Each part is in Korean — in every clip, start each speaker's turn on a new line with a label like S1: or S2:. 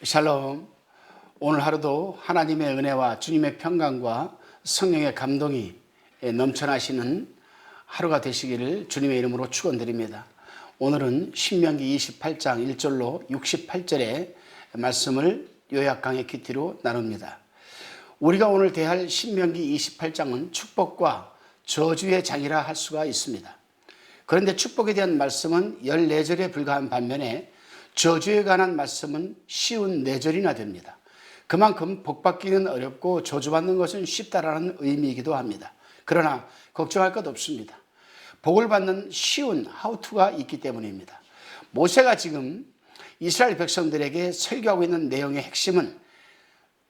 S1: 샬롬. 오늘 하루도 하나님의 은혜와 주님의 평강과 성령의 감동이 넘쳐나시는 하루가 되시기를 주님의 이름으로 축원드립니다. 오늘은 신명기 28장 1절로 68절의 말씀을 요약 강의 큐티로 나눕니다. 우리가 오늘 대할 신명기 28장은 축복과 저주의 장이라 할 수가 있습니다. 그런데 축복에 대한 말씀은 14절에 불과한 반면에 저주에 관한 말씀은 쉬운 4절이나 됩니다. 그만큼 복받기는 어렵고 저주받는 것은 쉽다라는 의미이기도 합니다. 그러나 걱정할 것 없습니다. 복을 받는 쉬운 하우투가 있기 때문입니다. 모세가 지금 이스라엘 백성들에게 설교하고 있는 내용의 핵심은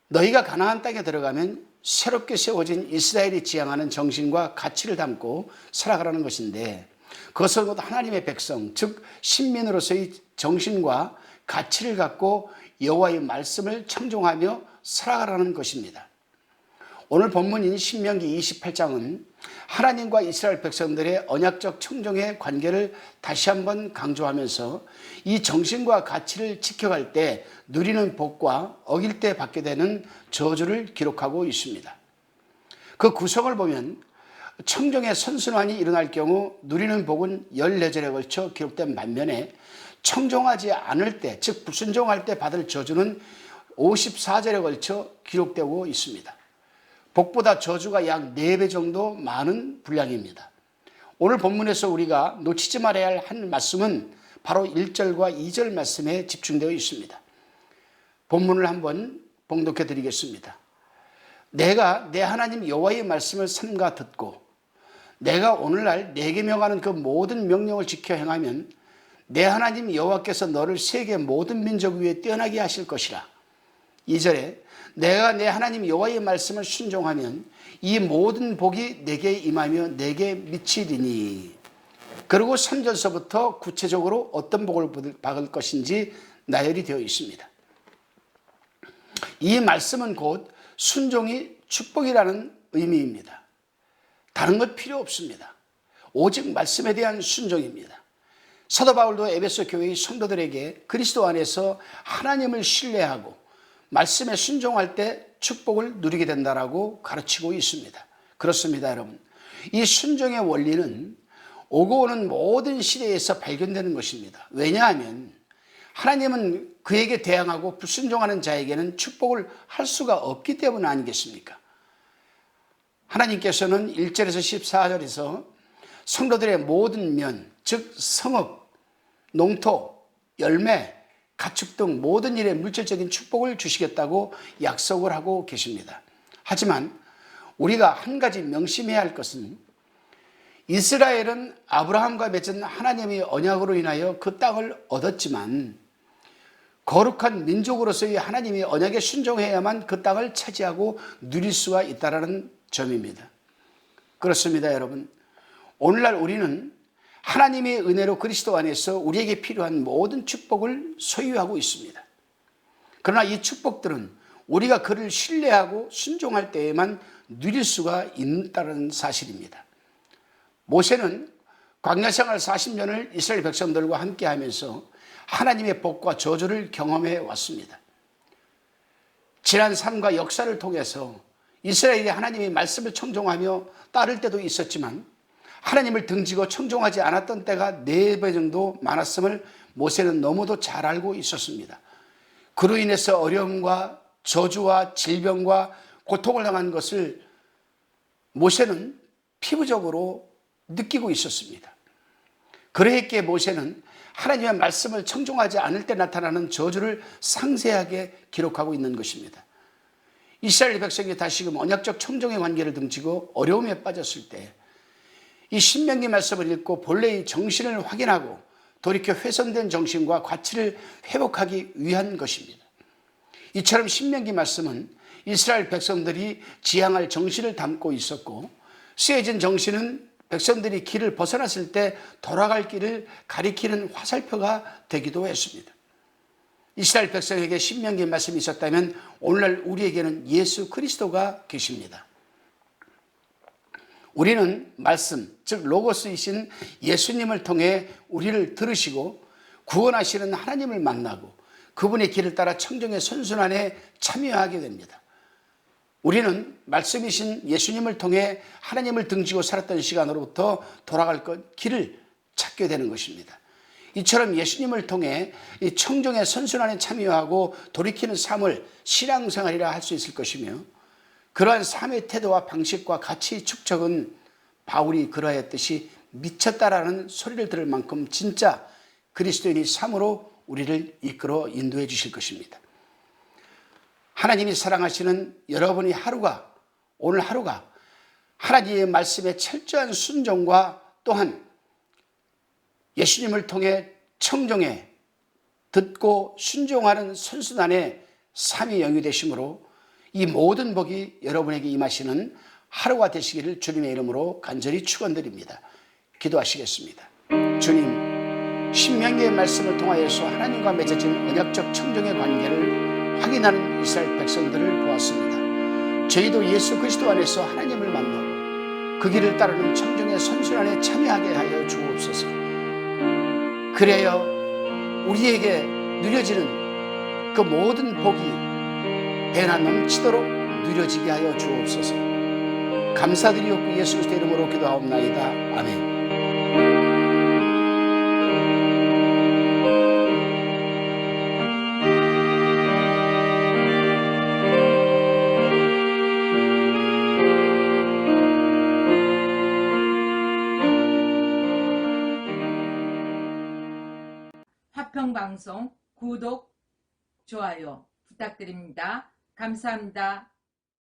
S1: 너희가 가나안 땅에 들어가면 새롭게 세워진 이스라엘이 지향하는 정신과 가치를 담고 살아가라는 것인데, 그것은 곧 하나님의 백성, 즉 신민으로서의 정신과 가치를 갖고 여호와의 말씀을 청종하며 살아가라는 것입니다. 오늘 본문인 신명기 28장은 하나님과 이스라엘 백성들의 언약적 청종의 관계를 다시 한번 강조하면서 이 정신과 가치를 지켜갈 때 누리는 복과 어길 때 받게 되는 저주를 기록하고 있습니다. 그 구성을 보면 청종의 선순환이 일어날 경우 누리는 복은 14절에 걸쳐 기록된 반면에 청종하지 않을 때, 즉 불순종할 때 받을 저주는 54절에 걸쳐 기록되고 있습니다. 복보다 저주가 약 4배 정도 많은 분량입니다. 오늘 본문에서 우리가 놓치지 말아야 할 한 말씀은 바로 1절과 2절 말씀에 집중되어 있습니다. 본문을 한번 봉독해 드리겠습니다. 내가 내 하나님 여호와의 말씀을 삼가 듣고 내가 오늘날 내게 명하는 그 모든 명령을 지켜 행하면 내 하나님 여호와께서 너를 세계 모든 민족 위에 뛰어나게 하실 것이라. 2절에 내가 내 하나님 여호와의 말씀을 순종하면 이 모든 복이 내게 임하며 내게 미치리니. 그리고 3절서부터 구체적으로 어떤 복을 받을 것인지 나열이 되어 있습니다. 이 말씀은 곧 순종이 축복이라는 의미입니다. 다른 것 필요 없습니다. 오직 말씀에 대한 순종입니다. 사도 바울도 에베소 교회의 성도들에게 그리스도 안에서 하나님을 신뢰하고 말씀에 순종할 때 축복을 누리게 된다라고 가르치고 있습니다. 그렇습니다, 여러분. 이 순종의 원리는 오고 오는 모든 시대에서 발견되는 것입니다. 왜냐하면 하나님은 그에게 대항하고 불순종하는 자에게는 축복을 할 수가 없기 때문 아니겠습니까? 하나님께서는 1절에서 14절에서 성도들의 모든 면, 즉 성읍, 농토, 열매, 가축 등 모든 일에 물질적인 축복을 주시겠다고 약속을 하고 계십니다. 하지만 우리가 한 가지 명심해야 할 것은 이스라엘은 아브라함과 맺은 하나님의 언약으로 인하여 그 땅을 얻었지만 거룩한 민족으로서의 하나님의 언약에 순종해야만 그 땅을 차지하고 누릴 수가 있다는 점입니다. 그렇습니다, 여러분. 오늘날 우리는 하나님의 은혜로 그리스도 안에서 우리에게 필요한 모든 축복을 소유하고 있습니다. 그러나 이 축복들은 우리가 그를 신뢰하고 순종할 때에만 누릴 수가 있다는 사실입니다. 모세는 광야생활 40년을 이스라엘 백성들과 함께 하면서 하나님의 복과 저주를 경험해 왔습니다. 지난 삶과 역사를 통해서 이스라엘이 하나님의 말씀을 청종하며 따를 때도 있었지만 하나님을 등지고 청종하지 않았던 때가 4배 정도 많았음을 모세는 너무도 잘 알고 있었습니다. 그로 인해서 어려움과 저주와 질병과 고통을 당한 것을 모세는 피부적으로 느끼고 있었습니다. 그러했기에 모세는 하나님의 말씀을 청종하지 않을 때 나타나는 저주를 상세하게 기록하고 있는 것입니다. 이스라엘 백성이 다시금 언약적 청종의 관계를 등지고 어려움에 빠졌을 때 이 신명기 말씀을 읽고 본래의 정신을 확인하고 돌이켜 훼손된 정신과 가치를 회복하기 위한 것입니다. 이처럼 신명기 말씀은 이스라엘 백성들이 지향할 정신을 담고 있었고 쓰여진 정신은 백성들이 길을 벗어났을 때 돌아갈 길을 가리키는 화살표가 되기도 했습니다. 이스라엘 백성에게 신명기 말씀이 있었다면 오늘날 우리에게는 예수 그리스도가 계십니다. 우리는 말씀, 즉 로고스이신 예수님을 통해 우리를 들으시고 구원하시는 하나님을 만나고 그분의 길을 따라 청정의 선순환에 참여하게 됩니다. 우리는 말씀이신 예수님을 통해 하나님을 등지고 살았던 시간으로부터 돌아갈 길을 찾게 되는 것입니다. 이처럼 예수님을 통해 이 청정의 선순환에 참여하고 돌이키는 삶을 신앙생활이라 할 수 있을 것이며, 그러한 삶의 태도와 방식과 가치 축적은 바울이 그러하였듯이 미쳤다라는 소리를 들을 만큼 진짜 그리스도인이 삶으로 우리를 이끌어 인도해 주실 것입니다. 하나님이 사랑하시는 여러분의 오늘 하루가 하나님의 말씀에 철저한 순종과 또한 예수님을 통해 청정에 듣고 순종하는 선순환의 삶이 영위되심으로 이 모든 복이 여러분에게 임하시는 하루가 되시기를 주님의 이름으로 간절히 축원드립니다. 기도하시겠습니다. 주님, 신명기의 말씀을 통하여서 하나님과 맺어진 언약적 청정의 관계를 확인하는 이스라엘 백성들을 보았습니다. 저희도 예수 그리스도 안에서 하나님을 만나고 그 길을 따르는 청정의 선순환에 참여하게 하여 주옵소서. 그래야 우리에게 누려지는 그 모든 복이 배나 넘치도록 누려지게 하여 주옵소서. 감사드리옵고 예수 그리스도 이름으로 기도하옵나이다. 아멘.
S2: 화평방송 구독, 좋아요 부탁드립니다. 감사합니다.